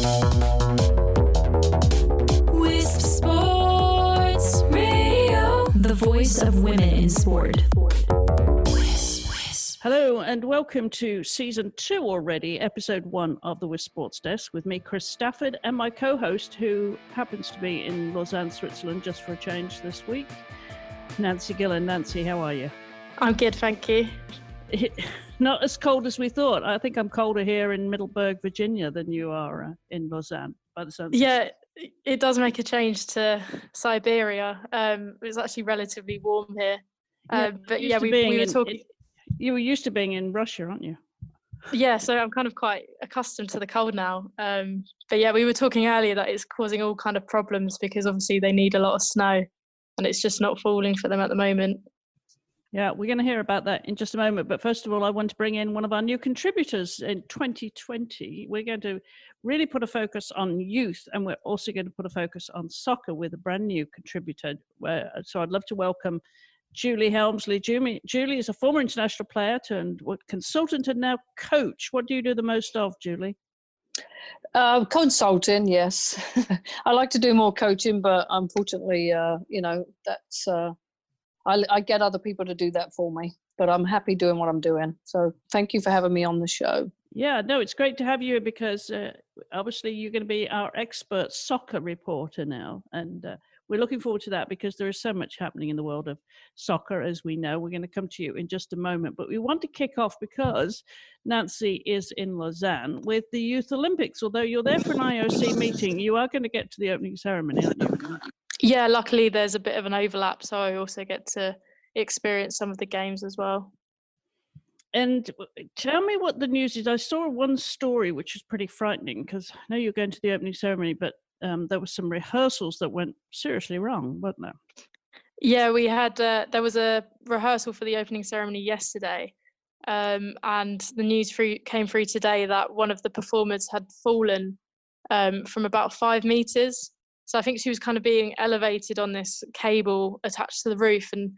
WiSP Sports Radio, the voice of women in sport. Hello and welcome to Season 2 already, Episode 1 of the WiSP Sports Desk with me, Chris Stafford, and my co-host, who happens to be in Lausanne, Switzerland, just for a change this week, Nancy Gillen. Nancy, how are you? I'm good, thank you. Not as cold as we thought. I think I'm colder here in Middleburg, Virginia, than you are in Lausanne, by the sounds. Yeah, it does make a change to Siberia. It was actually relatively warm here. But yeah, we were talking... You were used to being in Russia, aren't you? Yeah, so I'm kind of quite accustomed to the cold now. But yeah, we were talking earlier that it's causing all kind of problems because obviously they need a lot of snow and it's just not falling for them at the moment. Yeah, we're going to hear about that in just a moment. But first of all, I want to bring in one of our new contributors in 2020. We're going to really put a focus on youth, and we're also going to put a focus on soccer with a brand new contributor. So I'd love to welcome Julie Helmsley. Julie is a former international player turned consultant and now coach. What do you do the most of, Julie? Consulting, yes. I like to do more coaching, but unfortunately, that's I get other people to do that for me. But I'm happy doing what I'm doing. So thank you for having me on the show. Yeah, no, it's great to have you because obviously you're going to be our expert soccer reporter now. And we're looking forward to that because there is so much happening in the world of soccer, as we know. We're going to come to you in just a moment. But we want to kick off because Nancy is in Lausanne with the Youth Olympics. Although you're there for an IOC meeting, you are going to get to the opening ceremony, aren't you? Yeah, luckily there's a bit of an overlap, so I also get to experience some of the games as well. And tell me what the news is. I saw one story which was pretty frightening because I know you're going to the opening ceremony, but there were some rehearsals that went seriously wrong, weren't there? Yeah, we had there was a rehearsal for the opening ceremony yesterday, and the news came through today that one of the performers had fallen from about 5 meters. So I think she was kind of being elevated on this cable attached to the roof, and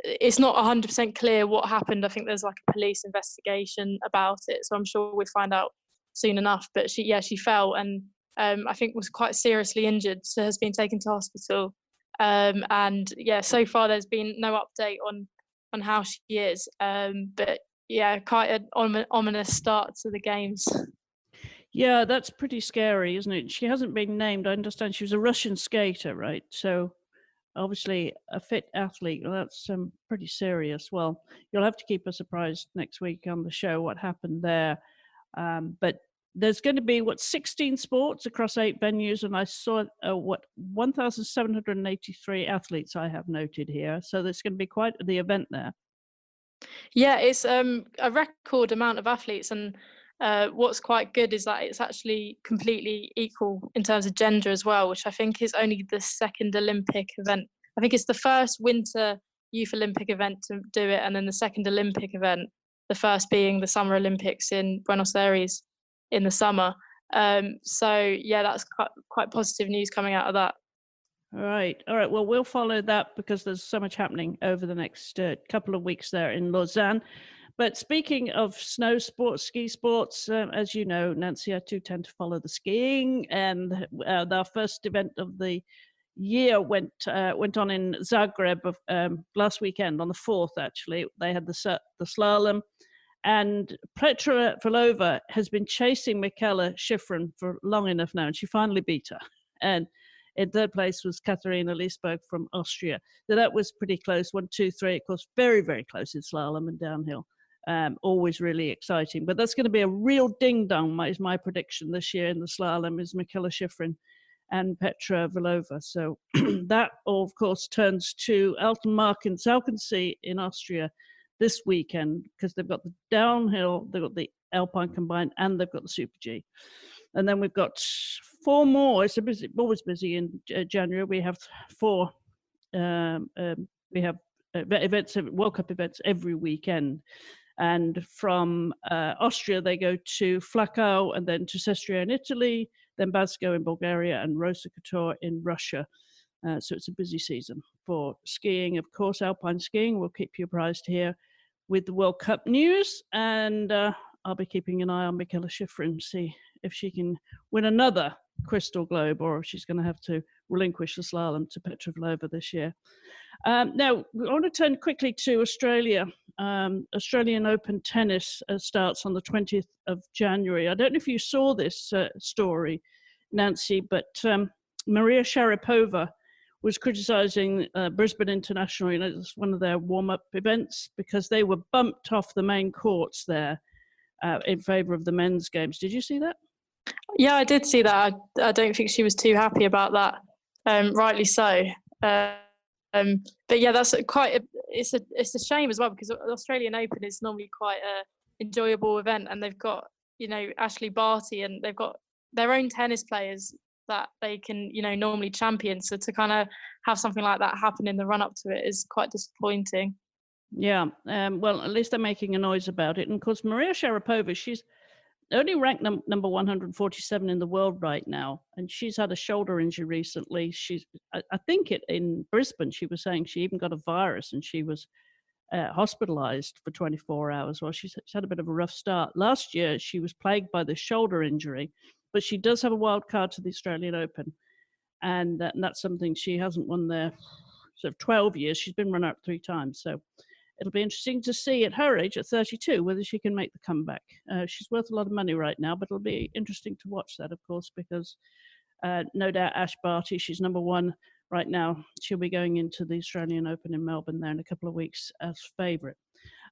it's not 100% clear what happened. I think there's like a police investigation about it, so I'm sure we'll find out soon enough. But she fell and I think was quite seriously injured, so has been taken to hospital. And yeah, so far there's been no update on how she is. But yeah, quite an ominous start to the games. Yeah, that's pretty scary, isn't it? She hasn't been named. I understand she was a Russian skater, right? So obviously a fit athlete. Well, that's pretty serious. Well, you'll have to keep us apprised next week on the show what happened there. But there's going to be, 16 sports across 8 venues, and I saw 1,783 athletes I have noted here. So there's going to be quite the event there. Yeah, it's a record amount of athletes, and what's quite good is that it's actually completely equal in terms of gender as well, which I think is only the second Olympic event. I think it's the first Winter Youth Olympic event to do it, and then the second Olympic event, the first being the Summer Olympics in Buenos Aires in the summer. So yeah, that's quite positive news coming out of that. All right. Well, we'll follow that because there's so much happening over the next couple of weeks there in Lausanne. But speaking of snow sports, ski sports, as you know, Nancy, I too tend to follow the skiing. And our first event of the year went on in Zagreb last weekend, on the 4th, actually. They had the Slalom. And Petra Vlhova has been chasing Mikaela Shiffrin for long enough now, and she finally beat her. And in third place was Katharina Liensberger from Austria. So that was pretty close, 1, 2, 3. Of course, very, very close in slalom and downhill. Always really exciting. But that's going to be a real ding-dong, is my prediction this year in the slalom, is Mikaela Shiffrin and Petra Vlhova. So that, of course, turns to Altenmarkt-Zauchensee in Austria this weekend, because they've got the downhill, they've got the Alpine combined, and they've got the Super G. And then we've got 4 more. It's always busy in January. We have 4. We have events, World Cup events every weekend. And from Austria, they go to Flachau and then to Sestria in Italy, then Bazgo in Bulgaria and Rosa Couture in Russia. So it's a busy season for skiing. Of course, alpine skiing, we'll keep you apprised here with the World Cup news. And I'll be keeping an eye on Mikaela Shiffrin, see if she can win another Crystal Globe, or if she's going to have to relinquish the slalom to Petra Vlhova this year. Now, I want to turn quickly to Australia. Australian Open tennis starts on the 20th of January. I don't know if you saw this story, Nancy, but Maria Sharapova was criticizing Brisbane International, it's one of their warm-up events, because they were bumped off the main courts there in favor of the men's games. Did you see that? Yeah, I did see that. I don't think she was too happy about that. Rightly so. But yeah, that's it's a shame as well, because the Australian Open is normally quite a enjoyable event, and they've got, Ashley Barty, and they've got their own tennis players that they can, normally champion. So to kind of have something like that happen in the run up to it is quite disappointing. Yeah, well, at least they're making a noise about it. And of course, Maria Sharapova, she's only ranked number 147 in the world right now, and she's had a shoulder injury recently. I think in Brisbane, she was saying she even got a virus, and she was hospitalized for 24 hours. Well, she's had a bit of a rough start. Last year, she was plagued by this shoulder injury, but she does have a wild card to the Australian Open, and that's something she hasn't won there sort of 12 years. She's been runner-up 3 times, so it'll be interesting to see at her age, at 32, whether she can make the comeback. She's worth a lot of money right now, but it'll be interesting to watch that, of course, because no doubt Ash Barty, she's number 1 right now. She'll be going into the Australian Open in Melbourne there in a couple of weeks as favourite.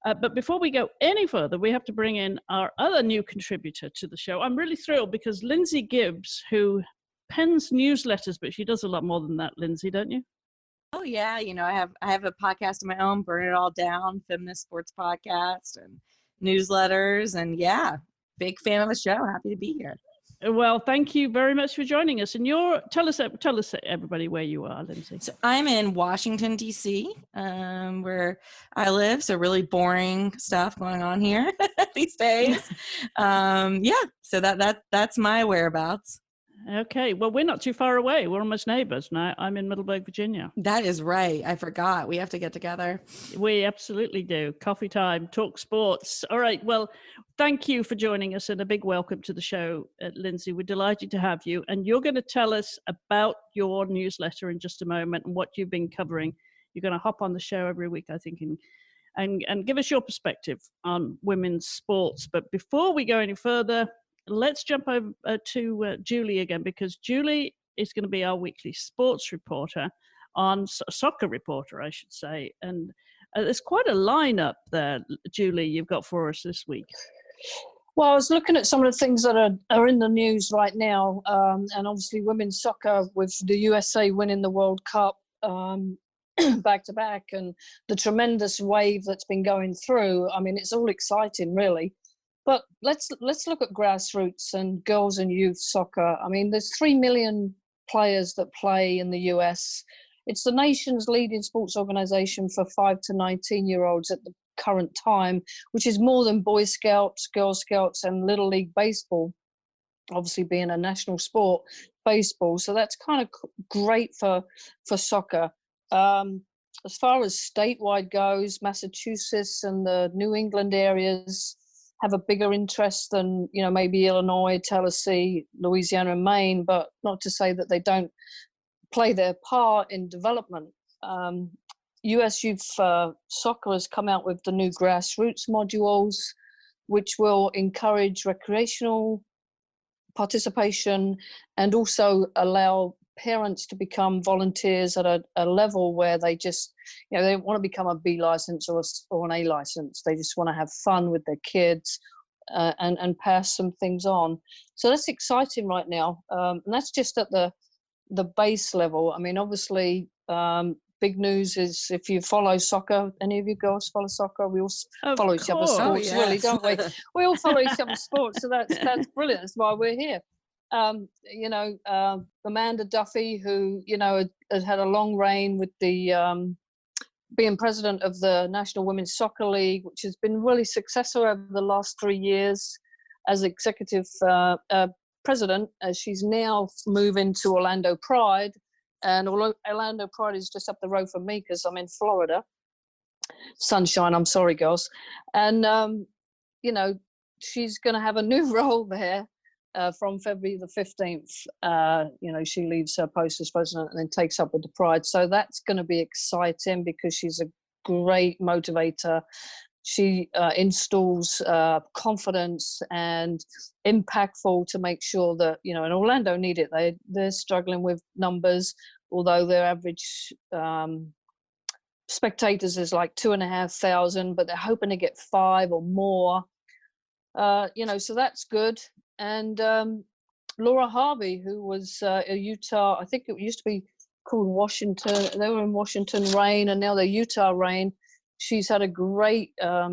But before we go any further, we have to bring in our other new contributor to the show. I'm really thrilled because Lindsay Gibbs, who pens newsletters, but she does a lot more than that, Lindsay, don't you? Oh yeah, I have a podcast of my own, Burn It All Down, feminist sports podcast and newsletters, and yeah, big fan of the show. Happy to be here. Well, thank you very much for joining us. And tell us everybody where you are, Lindsay. So I'm in Washington D.C., where I live. So really boring stuff going on here these days. So that's my whereabouts. Okay, well, we're not too far away. We're almost neighbors now. I'm in Middleburg, Virginia. That is right. I forgot. We have to get together. We absolutely do. Coffee time, talk sports. All right. Well, thank you for joining us, and a big welcome to the show, Lindsay. We're delighted to have you. And you're going to tell us about your newsletter in just a moment and what you've been covering. You're going to hop on the show every week, I think, and give us your perspective on women's sports. But before we go any further, let's jump over to Julie again, because Julie is going to be our weekly sports reporter, soccer reporter, I should say. And there's quite a lineup there, Julie, you've got for us this week. Well, I was looking at some of the things that are in the news right now, and obviously women's soccer with the USA winning the World Cup back to back, and the tremendous wave that's been going through. I mean, it's all exciting, really. But let's look at grassroots and girls and youth soccer. I mean, there's 3 million players that play in the US. It's the nation's leading sports organization for 5 to 19-year-olds at the current time, which is more than Boy Scouts, Girl Scouts, and Little League Baseball, obviously being a national sport, baseball. So that's kind of great for soccer. As far as statewide goes, Massachusetts and the New England areas have a bigger interest than, maybe Illinois, Tennessee, Louisiana, and Maine, but not to say that they don't play their part in development. US Youth Soccer has come out with the new grassroots modules, which will encourage recreational participation and also allow parents to become volunteers at a level where they just, they don't want to become a B license or an A license. They just want to have fun with their kids and pass some things on. So that's exciting right now. And that's just at the base level. I mean, obviously, big news is if you follow soccer, any of you girls follow soccer? We all follow each other's sports, really, don't we? We all follow each other's sports, so that's brilliant. That's why we're here. Amanda Duffy, who, has had a long reign with the being president of the National Women's Soccer League, which has been really successful over the last 3 years as executive president, as she's now moving to Orlando Pride. And Orlando Pride is just up the road from me because I'm in Florida. Sunshine, I'm sorry, girls. And, she's going to have a new role there. from February the 15th, she leaves her post as president and then takes up with the Pride. So that's going to be exciting because she's a great motivator. She installs confidence and impactful to make sure that, and Orlando need it. They're struggling with numbers, although their average spectators is like 2,500, but they're hoping to get 5 or more. So that's good. And Laura Harvey, who was a Utah, I think it used to be called Washington. They were in Washington Reign, and now they're Utah Reign. She's had a great a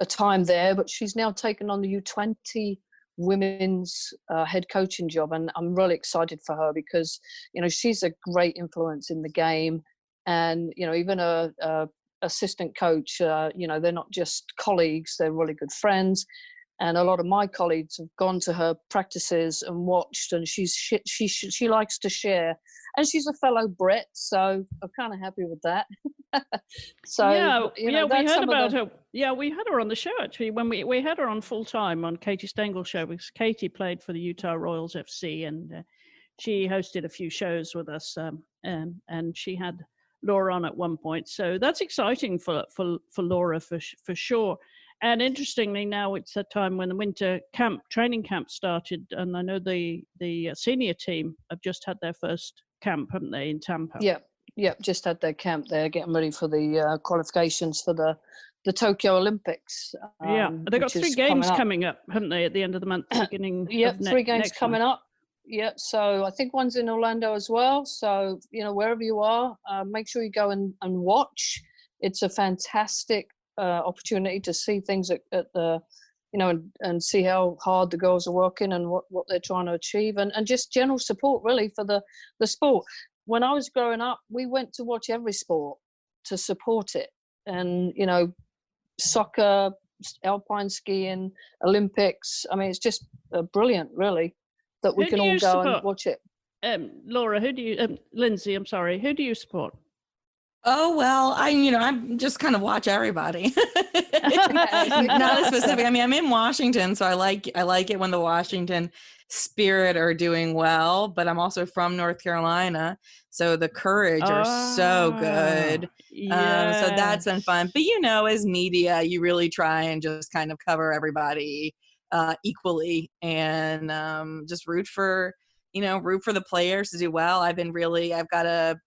time there, but she's now taken on the U20 women's head coaching job, and I'm really excited for her because she's a great influence in the game, and even a assistant coach, they're not just colleagues, they're really good friends. And a lot of my colleagues have gone to her practices and watched, and she likes to share. And she's a fellow Brit, so I'm kind of happy with that. So we heard about her. Yeah, we had her on the show actually when we had her on full time on Katie Stengel's show, because Katie played for the Utah Royals FC, and she hosted a few shows with us, and she had Laura on at one point. So that's exciting for Laura for sure. And interestingly, now it's a time when the winter training camp started, and I know the senior team have just had their first camp, haven't they, in Tampa? Yeah, just had their camp there, getting ready for the qualifications for the Tokyo Olympics. They got 3 games coming up, haven't they, at the end of the month, beginning? Yeah, 3 games coming up. Yeah, so I think one's in Orlando as well. So wherever you are, make sure you go and watch. It's a fantastic opportunity to see things at the and see how hard the girls are working and what they're trying to achieve, and just general support really for the sport. When I was growing up, we went to watch every sport to support it, and soccer, alpine skiing, Olympics. I mean, it's just brilliant really that we can all go and watch it. Laura, Lindsay, I'm sorry, who do you support? Oh, well, I'm just kind of watch everybody. Not as specific. I mean, I'm in Washington, so I like it when the Washington Spirit are doing well, but I'm also from North Carolina, so the Courage are so good. Yes. So that's been fun. But as media, you really try and just kind of cover everybody equally, and just root for the players to do well. I've got a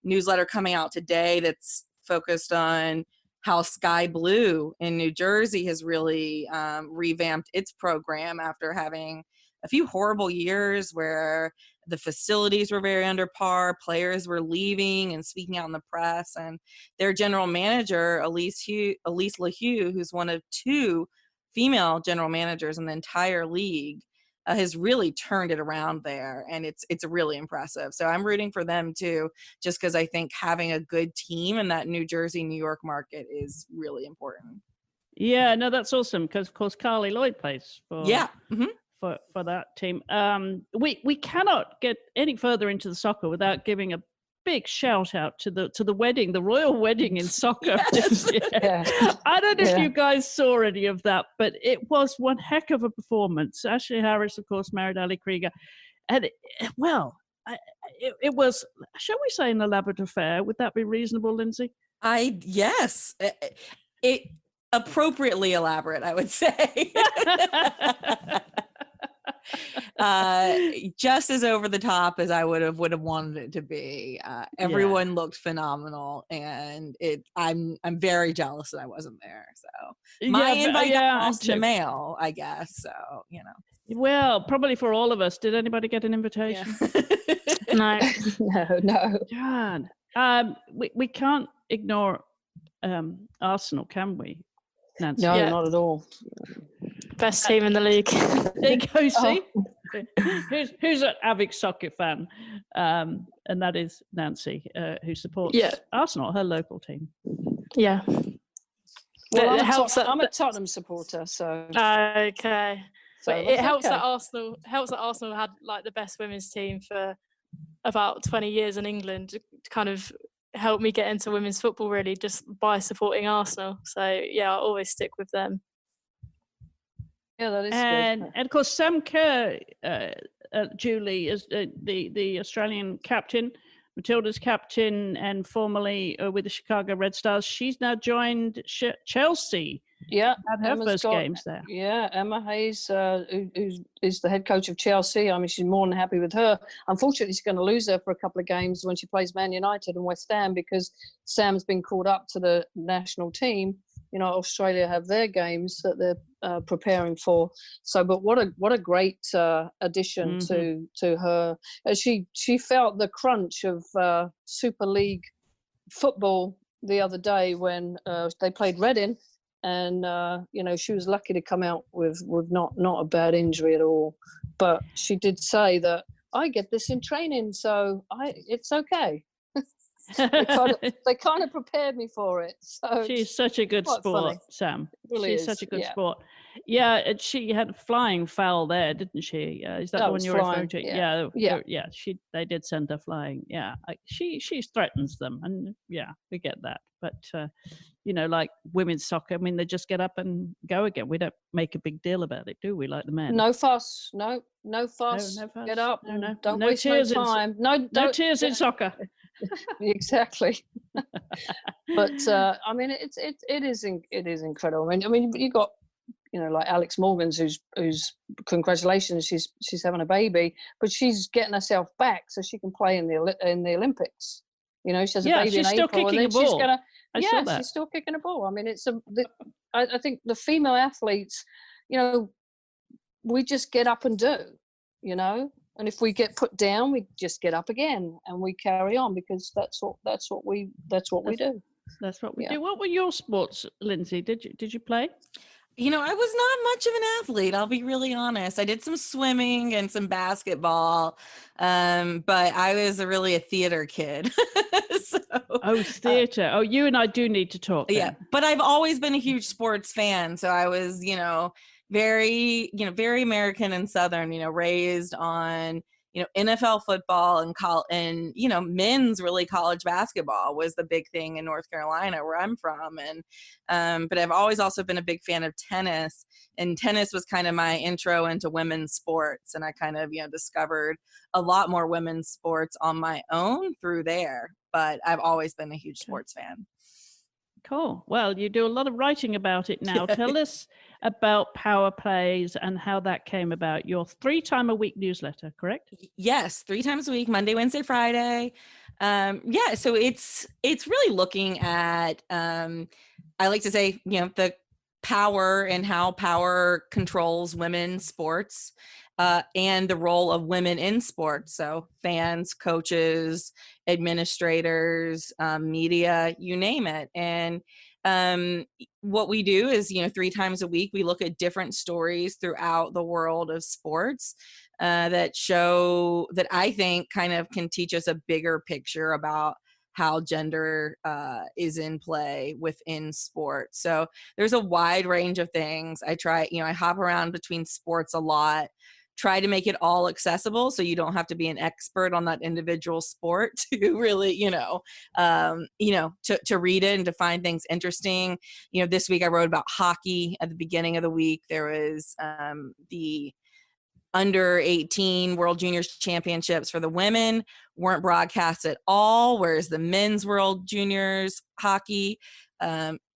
newsletter coming out today that's focused on how Sky Blue in New Jersey has really revamped its program after having a few horrible years where the facilities were very under par, players were leaving and speaking out in the press, and their general manager, Elise LaHue, who's one of 2 female general managers in the entire league, has really turned it around there, and it's really impressive. So I'm rooting for them too, just because I think having a good team in that New Jersey, New York market is really important. Yeah, no, that's awesome, because of course Carly Lloyd plays for for that team. We cannot get any further into the soccer without giving a big shout out to the wedding, the royal wedding in soccer. Yes. Yeah. I don't know if you guys saw any of that, but it was one heck of a performance. Ashley Harris, of course, married Ali Krieger, and it was, shall we say, an elaborate affair. Would that be reasonable, Lindsay? Yes, it appropriately elaborate, I would say. Just as over the top as I would have wanted it to be. Everyone looked phenomenal, and I'm very jealous that I wasn't there. So my invite got lost in the mail, I guess. So Well, probably for all of us. Did anybody get an invitation? No. No. God, we can't ignore Arsenal, can we, Nancy? No, not at all. Best team in the league. There you go, see? Who's an avid soccer fan? And that is Nancy, who supports Arsenal, her local team. Yeah. Well, I'm a Tottenham supporter, so. Okay. So but it helps that Arsenal had like the best women's team for about 20 years in England, to kind of help me get into women's football really, just by supporting Arsenal. So yeah, I always stick with them. Yeah, that is and good. and of course Sam Kerr, Julie, is the Australian captain, Matilda's captain, and formerly with the Chicago Red Stars. She's now joined Chelsea. Yeah, Had her Emma's first games there. Yeah, Emma Hayes, who is the head coach of Chelsea. I mean, she's more than happy with her. Unfortunately, she's going to lose her for a couple of games when she plays Man United and West Ham, because Sam's been called up to the national team. You know, Australia have their games that they're preparing for. So, but what a great addition to her. She felt the crunch of Super League football the other day when they played Reading. And you know, she was lucky to come out with not a bad injury at all. But she did say that I get this in training, so it's okay. they kind of prepared me for it. So she's such a good sport, funny. Sam. Really she's such a good sport. Yeah, and she had a flying foul there, didn't she? Is that the one you're referring to? Yeah. They did send her flying. Yeah, she threatens them, and yeah, we get that. But you know, like women's soccer, I mean, they just get up and go again. We don't make a big deal about it, do we? Like the men. No fuss. No fuss. No fuss. Get up. No. Don't No waste no time. No tears in soccer. Exactly. But I mean, it is incredible. I mean, you got, you know, like Alex Morgans, who's congratulations, she's having a baby, but she's getting herself back so she can play in the Olympics. You know, she has a baby in April, and then she's gonna. She's still kicking a ball. I mean, I think the female athletes, you know, we just get up and do, you know, and if we get put down, we just get up again and we carry on, because that's what we do. That's what we do. What were your sports, Lindsay? Did you play? You know, I was not much of an athlete. I'll be really honest. I did some swimming and some basketball, but I was really a theater kid. Theater. You and I do need to talk. Yeah, but I've always been a huge sports fan. So I was, you know, very American and Southern, you know, raised on, you know, NFL football and you know, men's really college basketball was the big thing in North Carolina, where I'm from. And but I've always also been a big fan of tennis, and tennis was kind of my intro into women's sports. And I kind of, you know, discovered a lot more women's sports on my own through there. But I've always been a huge sports fan. Cool. Well, you do a lot of writing about it now. Tell us about Power Plays and how that came about. Your 3-time-a-week newsletter, correct? Yes, 3 times a week, Monday, Wednesday, Friday. So it's really looking at, I like to say, you know, the power and how power controls women's sports, and the role of women in sports. So fans, coaches, administrators, media, you name it. And what we do is, you know, 3 times a week, we look at different stories throughout the world of sports that I think kind of can teach us a bigger picture about how gender is in play within sports. So there's a wide range of things. I hop around between sports a lot, try to make it all accessible so you don't have to be an expert on that individual sport to really, to read it and to find things interesting. You know, this week I wrote about hockey. At the beginning of the week, there was the under 18 World Juniors Championships for the women weren't broadcast at all, whereas the men's World Juniors hockey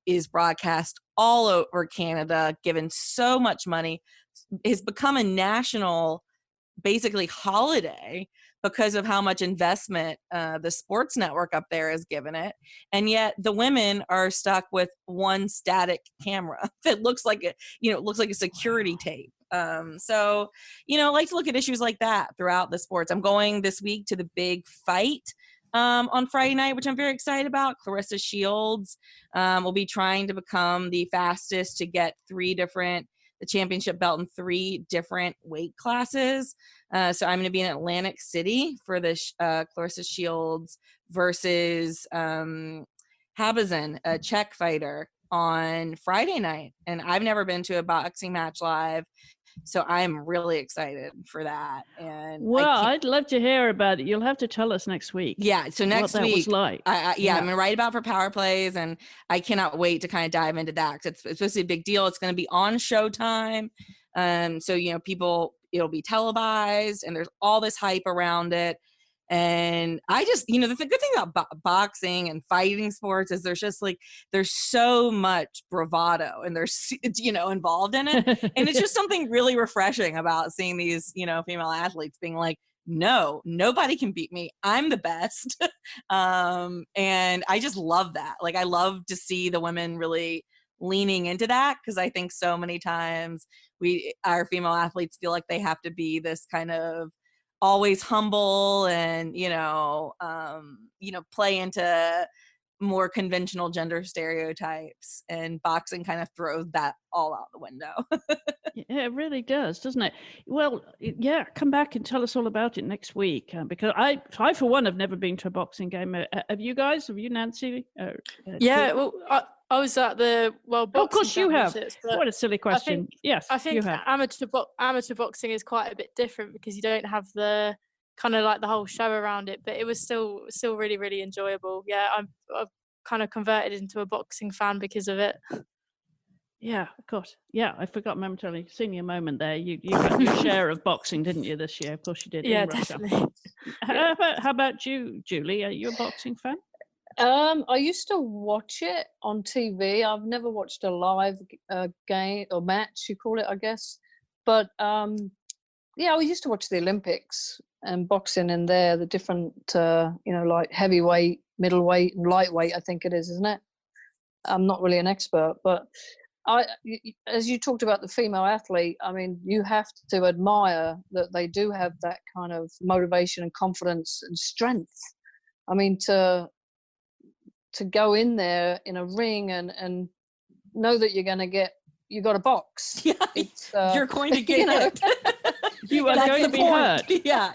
is broadcast all over Canada, given so much money. Has become a national, basically, holiday because of how much investment the sports network up there has given it. And yet the women are stuck with one static camera that looks like a security tape. So, I like to look at issues like that throughout the sports. I'm going this week to the big fight on Friday night, which I'm very excited about. Clarissa Shields will be trying to become the fastest to get the championship belt in 3 different weight classes. So I'm going to be in Atlantic City for the Clarissa Shields versus Habazin, a Czech fighter, on Friday night. And I've never been to a boxing match live, so I'm really excited for that. And I'd love to hear about it. You'll have to tell us next week. Yeah, so next week, was like. I'm going to write about for Power Plays, and I cannot wait to kind of dive into that, because it's supposed to be a big deal. It's going to be on Showtime. So, it'll be televised and there's all this hype around it. And I just, the good thing about boxing and fighting sports is there's so much bravado and there's, involved in it. And it's just something really refreshing about seeing these, female athletes being like, no, nobody can beat me. I'm the best. And I just love that. Like, I love to see the women really leaning into that, because I think so many times our female athletes feel like they have to be this kind of always humble and, play into more conventional gender stereotypes, and boxing kind of throws that all out the window. Yeah, it really does, doesn't it? Well, yeah, come back and tell us all about it next week, because I for one have never been to a boxing game. Have you guys? Have you, Nancy? Yeah, well, I was at the World Boxing of course you have. Championships, What a silly question. Yes, I think you have. amateur boxing is quite a bit different, because you don't have the kind of like the whole show around it, but it was still really, really enjoyable. Yeah, I've kind of converted into a boxing fan because of it. Yeah, of course. Yeah, I forgot momentarily. Senior moment there. You got your share of boxing, didn't you, this year? Of course you did. Yeah, in Russia. definitely. How about you, Julie? Are you a boxing fan? I used to watch it on TV. I've never watched a live game or match, you call it, I guess. But yeah, we used to watch the Olympics and boxing in there, the different, like heavyweight, middleweight, and lightweight, I think it is, isn't it? I'm not really an expert, but as you talked about the female athlete, I mean, you have to admire that they do have that kind of motivation and confidence and strength. I mean, to go in there in a ring and know that you got a box. Yeah, you're going to get hit. You are going to be hurt. Yeah.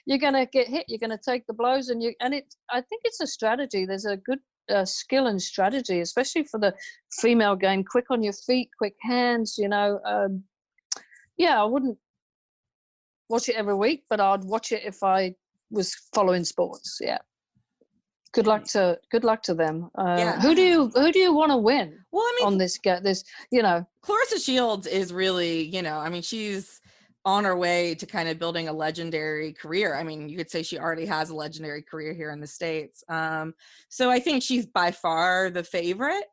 You're going to get hit. You're going to take the blows, I think it's a strategy. There's a good skill and strategy, especially for the female game. Quick on your feet, quick hands. I wouldn't watch it every week, but I'd watch it if I was following sports. Yeah. Good luck to them. Who do you want to win? Well, I mean, on this Clarissa Shields is really, she's on her way to kind of building a legendary career. I mean, you could say she already has a legendary career here in the States. So I think she's by far the favorite.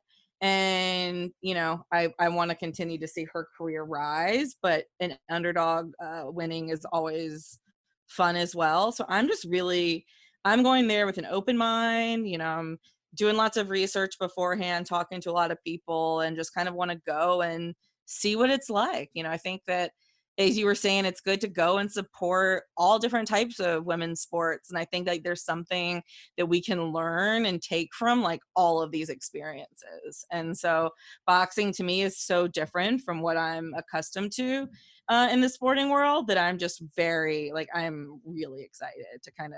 And, I want to continue to see her career rise, but an underdog winning is always fun as well. So I'm going there with an open mind. I'm doing lots of research beforehand, talking to a lot of people, and just kind of want to go and see what it's like. I think that, as you were saying, it's good to go and support all different types of women's sports. And I think that there's something that we can learn and take from like all of these experiences. And so boxing to me is so different from what I'm accustomed to in the sporting world, that I'm just I'm really excited to kind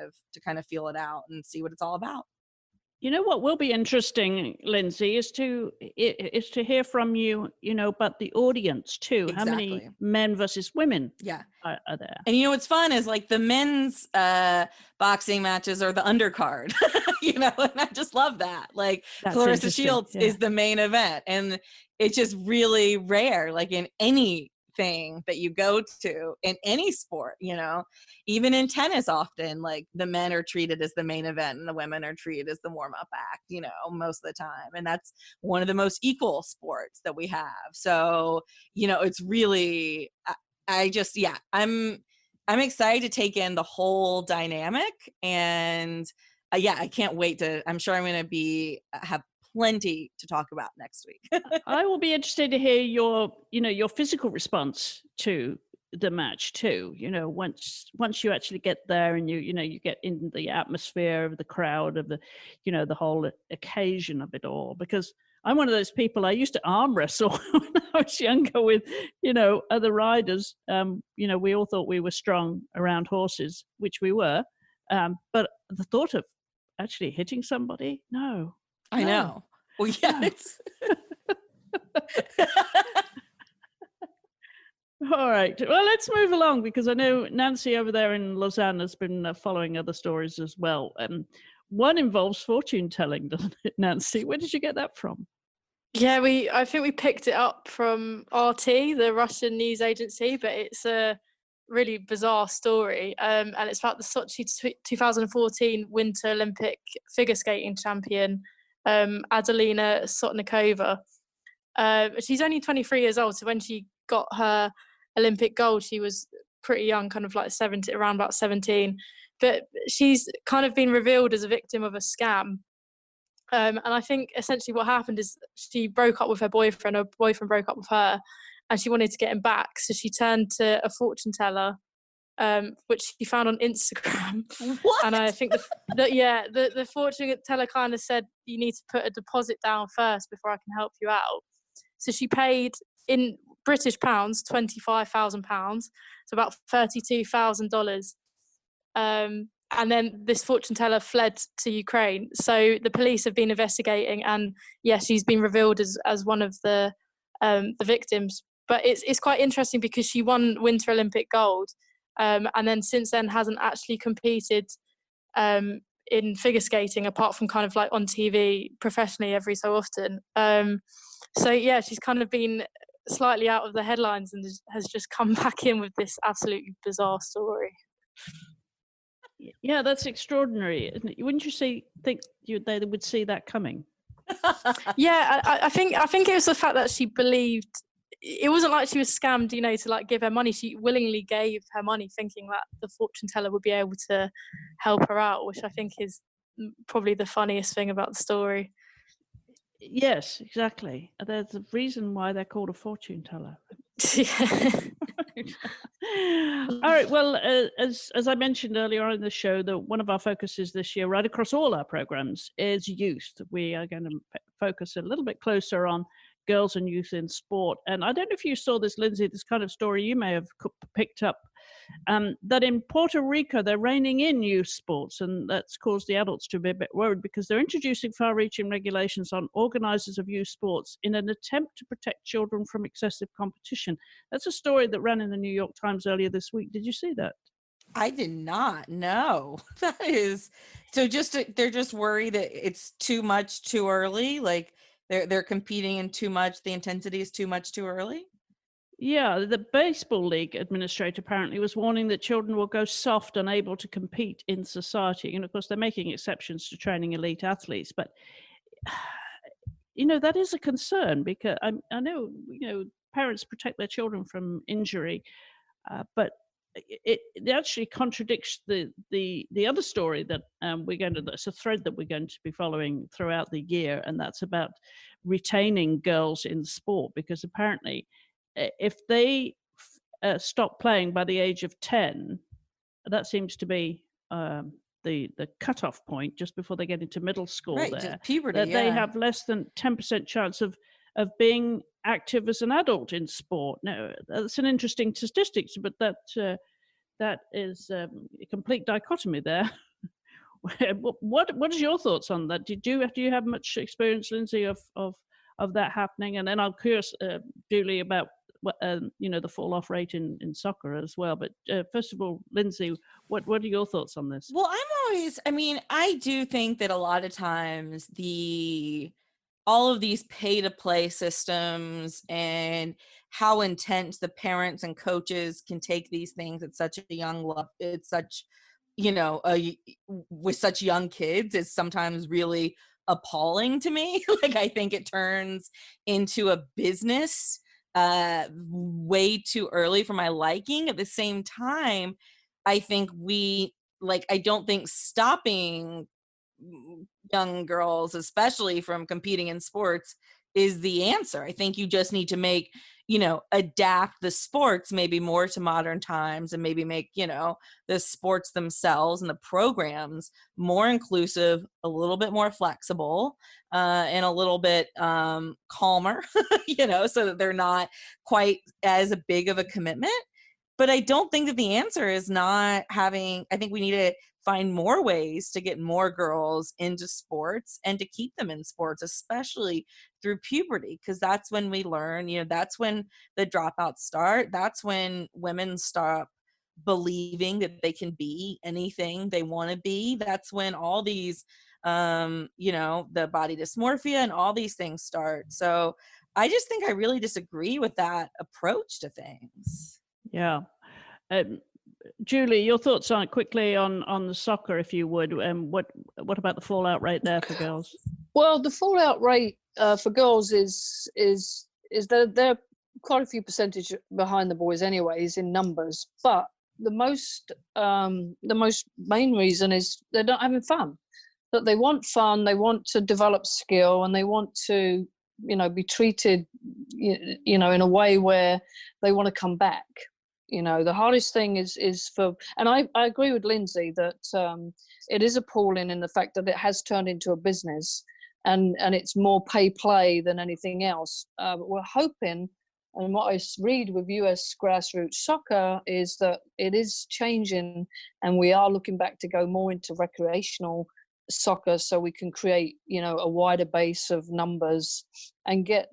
of feel it out and see what it's all about. You know what will be interesting, Lindsay, is to hear from you, about the audience too. Exactly. How many men versus women are there? And what's fun is like the men's boxing matches are the undercard, and I just love that. Like Clarissa Shields is the main event, and it's just really rare, like in any thing that you go to in any sport, even in tennis, often like the men are treated as the main event and the women are treated as the warm-up act, most of the time. And that's one of the most equal sports that we have. So, it's really, I'm excited to take in the whole dynamic, and I can't wait I'm sure I'm going to have plenty to talk about next week. I will be interested to hear your physical response to the match too. Once you actually get there and you get in the atmosphere of the crowd, of the, the whole occasion of it all. Because I'm one of those people, I used to arm wrestle when I was younger with, other riders. We all thought we were strong around horses, which we were. But the thought of actually hitting somebody, no. I know. Well, yeah, it's all right. Well, let's move along, because I know Nancy over there in Lausanne has been following other stories as well. One involves fortune telling, doesn't it, Nancy? Where did you get that from? Yeah, I think we picked it up from RT, the Russian news agency, but it's a really bizarre story. And it's about the Sochi 2014 Winter Olympic figure skating champion, Adelina Sotnikova. She's only 23 years old, so when she got her Olympic gold, she was pretty young, kind of like 17, around about 17. But she's kind of been revealed as a victim of a scam. And I think essentially what happened is she broke up with her boyfriend, her boyfriend broke up with her, and she wanted to get him back. So she turned to a fortune teller, which she found on Instagram. What? And I think the fortune teller kind of said, you need to put a deposit down first before I can help you out. So she paid in British pounds, £25,000, so about $32,000. And then this fortune teller fled to Ukraine. So the police have been investigating, and yes, she's been revealed as one of the victims. But it's quite interesting because she won Winter Olympic gold, and then since then hasn't actually competed in figure skating apart from kind of like on TV professionally every so often. So yeah, she's kind of been slightly out of the headlines and has just come back in with this absolutely bizarre story. Yeah, that's extraordinary. Wouldn't you think they would see that coming? Yeah, I think it was the fact that she believed. It wasn't like she was scammed, to like give her money. She willingly gave her money, thinking that the fortune teller would be able to help her out, which I think is probably the funniest thing about the story. Yes, exactly. There's a reason why they're called a fortune teller. All right. Well, as I mentioned earlier on in the show, that one of our focuses this year, right across all our programs, is youth. We are going to focus a little bit closer on girls and youth in sport. And I don't know if you saw this, Lindsay, this kind of story you may have picked up, that in Puerto Rico, they're reining in youth sports, and that's caused the adults to be a bit worried because they're introducing far-reaching regulations on organizers of youth sports in an attempt to protect children from excessive competition. That's a story that ran in the New York Times earlier this week. Did you see that? I did not. No, that is so. They're just worried that it's too much too early. Like they're competing in too much. The intensity is too much too early. Yeah, the baseball league administrator apparently was warning that children will go soft, unable to compete in society. And of course, they're making exceptions to training elite athletes, but that is a concern because I know parents protect their children from injury, but it actually contradicts the other story that it's a thread that we're going to be following throughout the year, and that's about retaining girls in sport, because apparently if they stop playing by the age of 10, that seems to be the cutoff point just before they get into middle school. Right, there, just puberty, that they have less than 10% chance of being active as an adult in sport. Now, that's an interesting statistic, but that is a complete dichotomy there. What is your thoughts on that? Do you have much experience, Lindsay, of that happening? And then I'm curious, Julie, about the fall off rate in soccer as well. But first of all, Lindsay, what are your thoughts on this? Well, I do think that a lot of times all of these pay to play systems and how intense the parents and coaches can take these things at such a young level, it's such, with such young kids, is sometimes really appalling to me. Like, I think it turns into a business way too early for my liking. At the same time, I think I don't think stopping young girls, especially from competing in sports, is the answer. I think you just need to adapt the sports maybe more to modern times, and maybe make, the sports themselves and the programs more inclusive, a little bit more flexible, and a little bit calmer, so that they're not quite as big of a commitment. But I don't think that the answer is not having, I think we need to find more ways to get more girls into sports and to keep them in sports, especially through puberty, because that's when we learn, that's when the dropouts start. That's when women stop believing that they can be anything they want to be, that's when all these, the body dysmorphia and all these things start. So I just think I really disagree with that approach to things. Yeah. Julie, your thoughts on quickly on the soccer, if you would, and what about the fallout rate there for girls? Well, the fallout rate for girls is that they're quite a few percentage behind the boys anyways in numbers, but the most main reason is they're not having fun. That they want fun, they want to develop skill, and they want to be treated in a way where they want to come back. The hardest thing is for, and I agree with Lindsay that it is appalling in the fact that it has turned into a business, and it's more pay play than anything else. We're hoping, and what I read with US grassroots soccer is that it is changing, and we are looking back to go more into recreational soccer, so we can create a wider base of numbers and get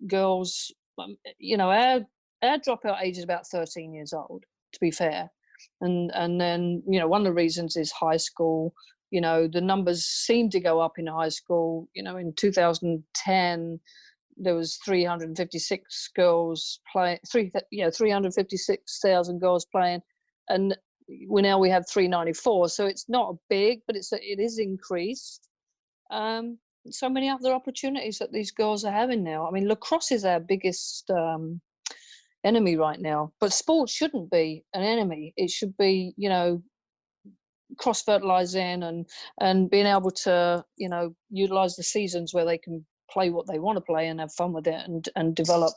girls. Our dropout age is about 13 years old, to be fair, and then one of the reasons is high school. The numbers seem to go up in high school. In 2010 there was 356 girls playing, 356,000 girls playing, and we have 394. So it's not big, but it is increased. So many other opportunities that these girls are having now. I mean, lacrosse is our biggest enemy right now, but sport shouldn't be an enemy. It should be cross-fertilizing and being able to utilize the seasons where they can play what they want to play and have fun with it and develop.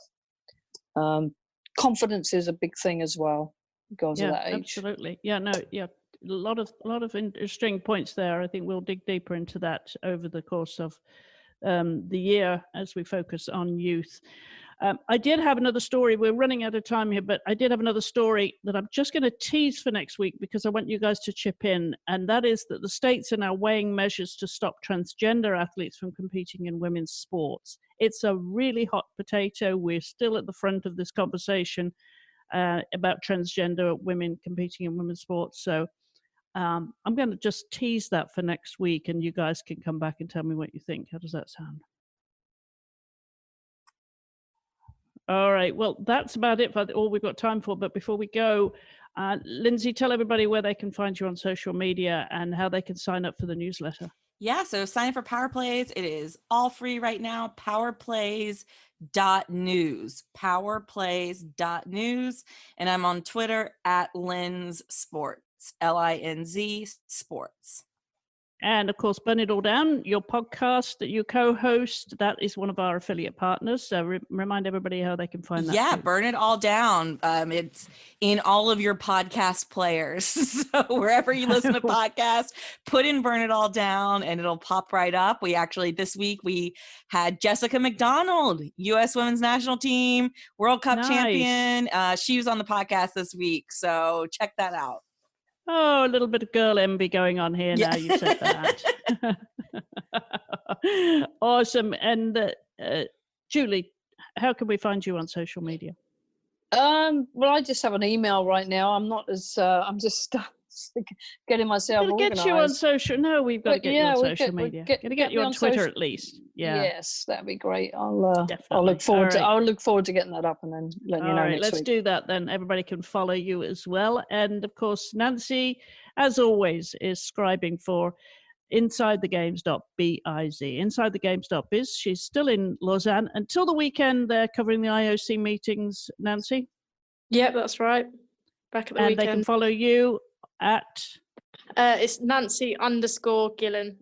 Confidence is a big thing as well, girls of that age. Absolutely. A lot of interesting points there. I think we'll dig deeper into that over the course of the year as we focus on youth. I did have another story. We're running out of time here, but I did have another story that I'm just going to tease for next week because I want you guys to chip in. And that is that the states are now weighing measures to stop transgender athletes from competing in women's sports. It's a really hot potato. We're still at the front of this conversation about transgender women competing in women's sports. So I'm going to just tease that for next week, and you guys can come back and tell me what you think. How does that sound? All right. Well, that's about it for all we've got time for. But before we go, Lindsay, tell everybody where they can find you on social media and how they can sign up for the newsletter. Yeah, so sign up for Power Plays. It is all free right now. powerplays.news. powerplays.news. And I'm on Twitter at LinzSports, LINZ Sports. And of course, Burn It All Down, your podcast that you co-host, that is one of our affiliate partners. So remind everybody how they can find that. Yeah, too. Burn It All Down. It's in all of your podcast players. So wherever you listen to podcasts, put in Burn It All Down and it'll pop right up. We actually, this week, we had Jessica McDonald, U.S. Women's National Team, World Cup champion. She was on the podcast this week. So check that out. Oh, a little bit of girl envy going on here now you said that. Awesome. And Julie, how can we find you on social media? Well, I just have an email right now. I'm not as I'm just getting myself organized. Get you on social. No, we've got to get you on social media. Got to get you on Twitter at least. Yeah. Yes, that'd be great. I'll look forward to. I'll look forward to getting that up and then letting you know next week. Let's do that then. Everybody can follow you as well. And of course, Nancy, as always, is scribing for InsideTheGames.biz. InsideTheGames.biz. She's still in Lausanne until the weekend. They're covering the IOC meetings. Nancy. Yep, that's right. Back at the weekend. And they can follow you at it's Nancy_Gillen.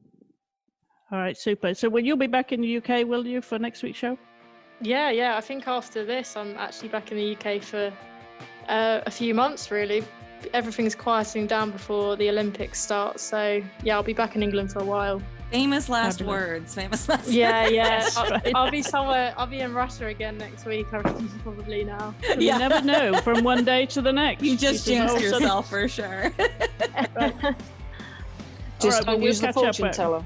All right, super. So will you be back in the UK, will you, for next week's show? Yeah. I think after this, I'm actually back in the UK for a few months, really. Everything's quieting down before the Olympics start. So, yeah, I'll be back in England for a while. Famous last words. Yeah. Right. I'll be somewhere. I'll be in Russia again next week, I reckon, probably now. You never know from one day to the next. You just jinxed yourself for sure. Right. Just don't use the fortune teller.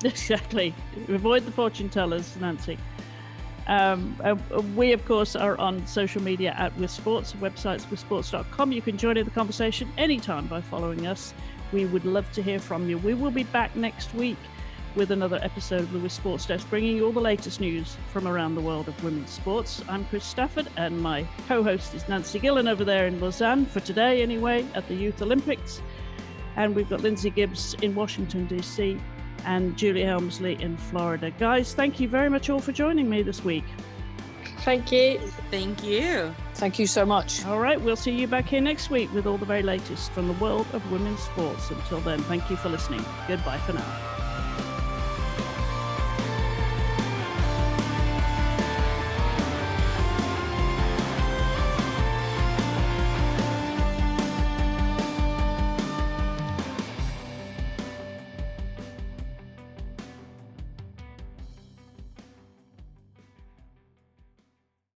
Exactly. Avoid the fortune tellers, Nancy. We, of course, are on social media at WiSP Sports, websites wisports.com. You can join in the conversation anytime by following us. We would love to hear from you. We will be back next week with another episode of the WiSP Sports Desk, bringing you all the latest news from around the world of women's sports. I'm Chris Stafford, and my co-host is Nancy Gillen over there in Lausanne, for today anyway, at the Youth Olympics. And we've got Lindsay Gibbs in Washington, D.C., and Julie Helmsley in Florida. Guys, thank you very much all for joining me this week. Thank you. Thank you. Thank you so much. All right, we'll see you back here next week with all the very latest from the world of women's sports. Until then, thank you for listening. Goodbye for now.